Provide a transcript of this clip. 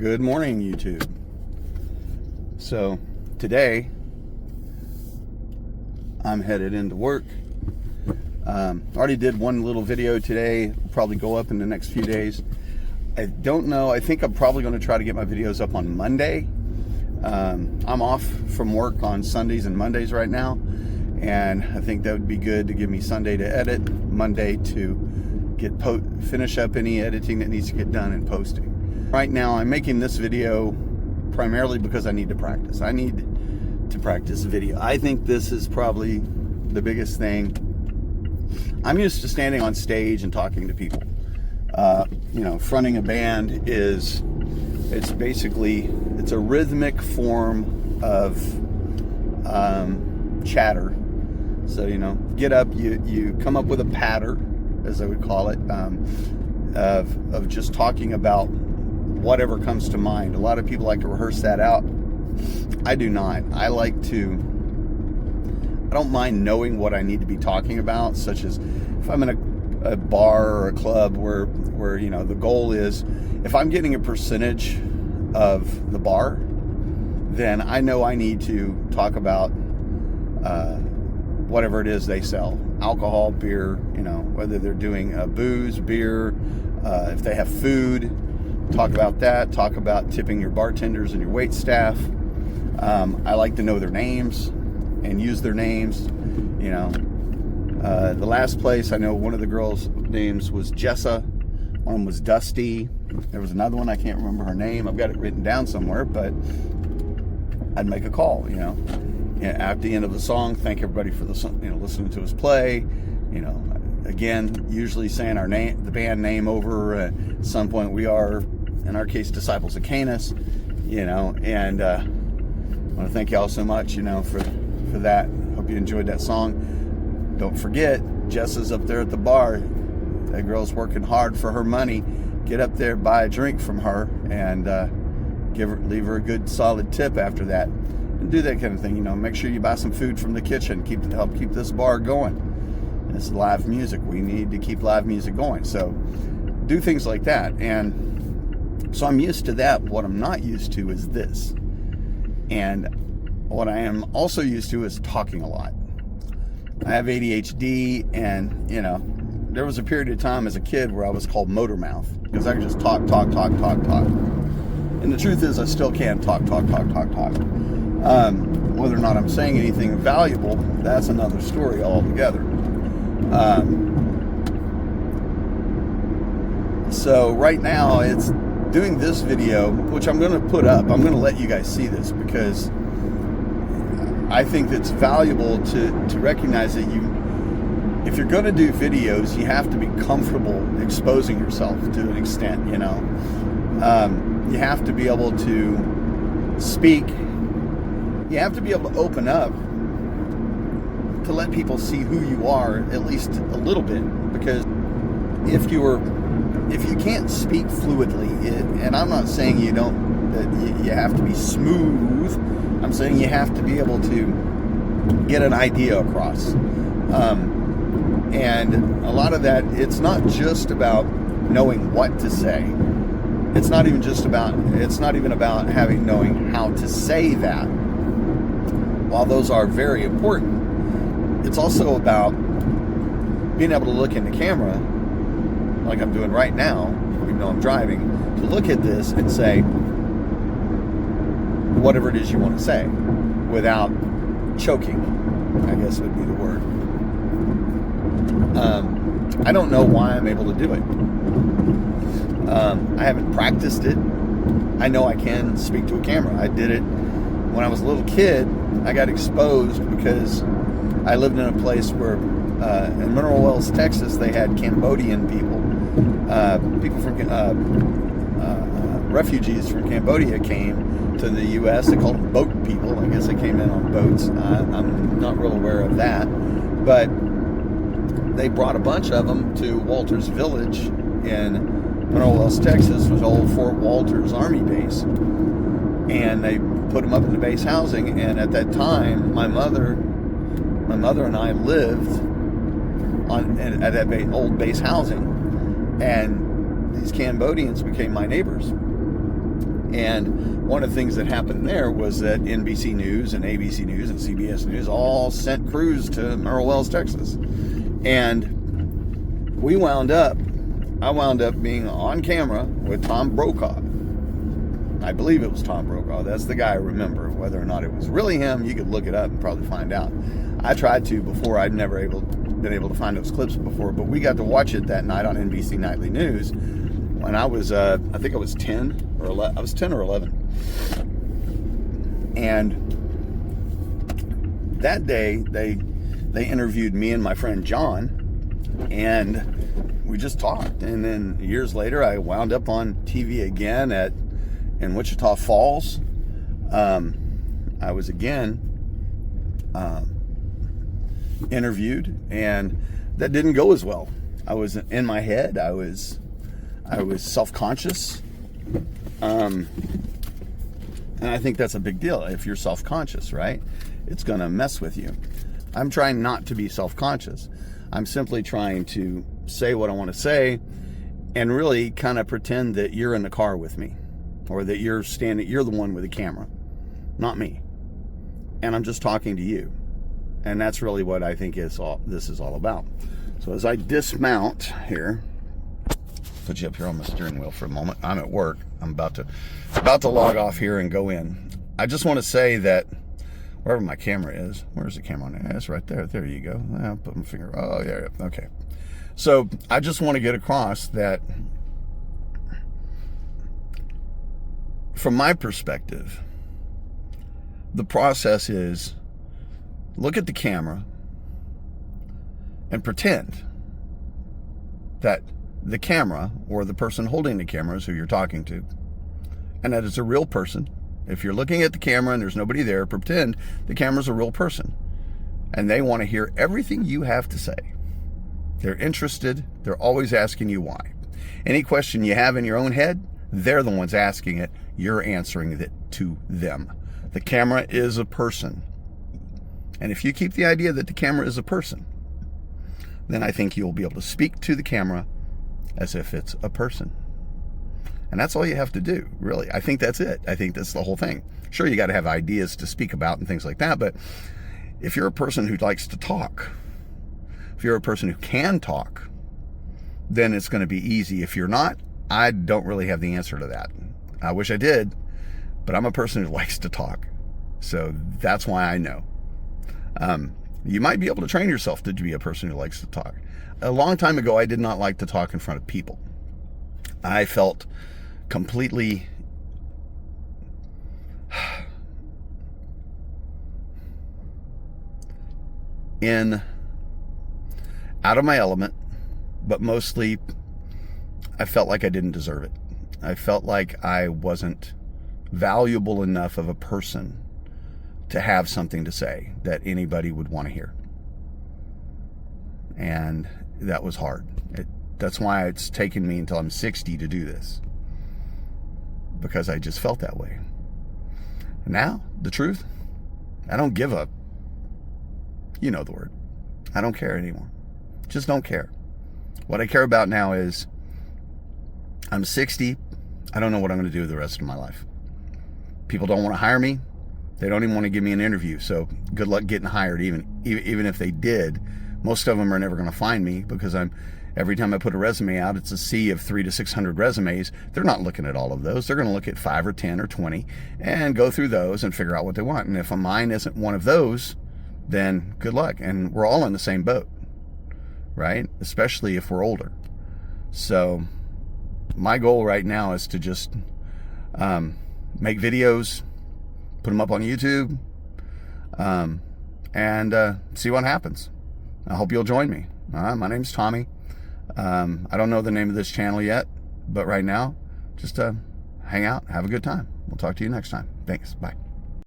Good morning, YouTube. So today I'm headed into work. Already did one little video today. It'll probably go up in the next few days. I don't know. I think I'm probably going to try to get my videos up on Monday. I'm off from work on Sundays and Mondays right now, and I think that would be good to give me Sunday to edit, Monday to finish up any editing that needs to get done and posting. Right now I'm making this video primarily because I need to practice. I need to practice video. I think this is probably the biggest thing. I'm used to standing on stage and talking to people. Fronting a band it's a rhythmic form of chatter. So, get up, you come up with a patter, as I would call it, of just talking about whatever comes to mind. A lot of people like to rehearse that out. I do not. I don't mind knowing what I need to be talking about, such as if I'm in a bar or a club where the goal is, if I'm getting a percentage of the bar, then I know I need to talk about whatever it is they sell. Alcohol, beer, whether they're doing booze, beer, if they have food, talk about that. Talk about tipping your bartenders and your wait staff. I like to know their names and use their names. The last place I know, one of the girls' names was Jessa. One was Dusty. There was another one, I can't remember her name. I've got it written down somewhere, but I'd make a call, at the end of the song, thank everybody for listening to us play. Again, usually saying our name, the band name over. At some point, we are, in our case, Disciples of Canis. And I want to thank y'all so much, for that. Hope you enjoyed that song. Don't forget, Jess is up there at the bar. That girl's working hard for her money. Get up there, buy a drink from her, and leave her a good solid tip after that. And do that kind of thing. Make sure you buy some food from the kitchen. Help keep this bar going. It's live music. We need to keep live music going. So do things like that. And so I'm used to that. What I'm not used to is this. And what I am also used to is talking a lot. I have ADHD, and there was a period of time as a kid where I was called motor mouth, because I could just talk. And the truth is, I still can talk. Whether or not I'm saying anything valuable, that's another story altogether. So right now it's doing this video, which I'm going to put up. I'm going to let you guys see this, because I think it's valuable to recognize that if you're going to do videos, you have to be comfortable exposing yourself to an extent. You have to be able to speak. You have to be able to open up to let people see who you are, at least a little bit. Because if you can't speak fluidly, and I'm not saying that you have to be smooth. I'm saying you have to be able to get an idea across. And a lot of that, it's not just about knowing what to say. It's not even about knowing how to say that. While those are very important, it's also about being able to look in the camera, like I'm doing right now, even though I'm driving, to look at this and say whatever it is you want to say without choking, I guess would be the word. I don't know why I'm able to do it. I haven't practiced it. I know I can speak to a camera. I did it when I was a little kid. I got exposed because I lived in a place where in Mineral Wells, Texas, they had Cambodian people. People from refugees from Cambodia came to the U.S. They called them boat people. I guess they came in on boats. I'm not real aware of that, but they brought a bunch of them to Walters Village in Mineral Wells, Texas, was old Fort Walters Army base, and they put them up in the base housing. And at that time, my mother and I lived at that old base housing, and these Cambodians became my neighbors. And one of the things that happened there was that NBC News and ABC News and CBS News all sent crews to Merrill Wells, Texas. And I wound up being on camera with Tom Brokaw. I believe it was Tom Brokaw. That's the guy I remember. Whether or not it was really him, you could look it up and probably find out. I tried to before. I'd never been able to find those clips before, but we got to watch it that night on NBC Nightly News when I was, I think I was 10 or 11. I was 10 or 11. And that day, they interviewed me and my friend John, and we just talked. And then years later, I wound up on TV again in Wichita Falls. I was again interviewed, and that didn't go as well. I was in my head. I was self-conscious, and I think that's a big deal. If you're self-conscious, right, it's gonna mess with you. I'm trying not to be self-conscious. I'm simply trying to say what I want to say and really kind of pretend that you're in the car with me, or that you're the one with the camera, not me. And I'm just talking to you. And that's really what I think this is all about. So as I dismount here, put you up here on the steering wheel for a moment. I'm at work. I'm about to log off here and go in. I just want to say that wherever my camera is, where's the camera on there? It's right there. There you go. I'll put my finger. Oh, yeah. Okay. So I just want to get across that from my perspective, the process is look at the camera and pretend that the camera or the person holding the camera is who you're talking to, and that it's a real person. If you're looking at the camera and there's nobody there, pretend the camera's a real person, and they want to hear everything you have to say. They're interested. They're always asking you why. Any question you have in your own head, they're the ones asking it. You're answering it to them. The camera is a person. And if you keep the idea that the camera is a person, then I think you'll be able to speak to the camera as if it's a person. And that's all you have to do, really. I think that's it. I think that's the whole thing. Sure, you got to have ideas to speak about and things like that, but if you're a person who likes to talk, if you're a person who can talk, then it's going to be easy. If you're not, I don't really have the answer to that. I wish I did, but I'm a person who likes to talk. So that's why I know. You might be able to train yourself to be a person who likes to talk. A long time ago, I did not like to talk in front of people. I felt completely out of my element, but mostly I felt like I didn't deserve it. I felt like I wasn't valuable enough of a person to have something to say that anybody would want to hear. And that was hard. That's why it's taken me until I'm 60 to do this, because I just felt that way. Now, the truth, I don't give up. You know the word. I don't care anymore. Just don't care. What I care about now is I'm 60. I don't know what I'm going to do the rest of my life. People don't want to hire me. They don't even want to give me an interview. So good luck getting hired. Even if they did, most of them are never going to find me, because every time I put a resume out, it's a sea of 300 to 600 resumes. They're not looking at all of those. They're going to look at 5 or 10 or 20 and go through those and figure out what they want. And if mine isn't one of those, then good luck. And we're all in the same boat, right? Especially if we're older. So my goal right now is to just make videos, put them up on YouTube, and see what happens. I hope you'll join me. My name's Tommy. I don't know the name of this channel yet, but right now, just hang out, have a good time. We'll talk to you next time. Thanks. Bye.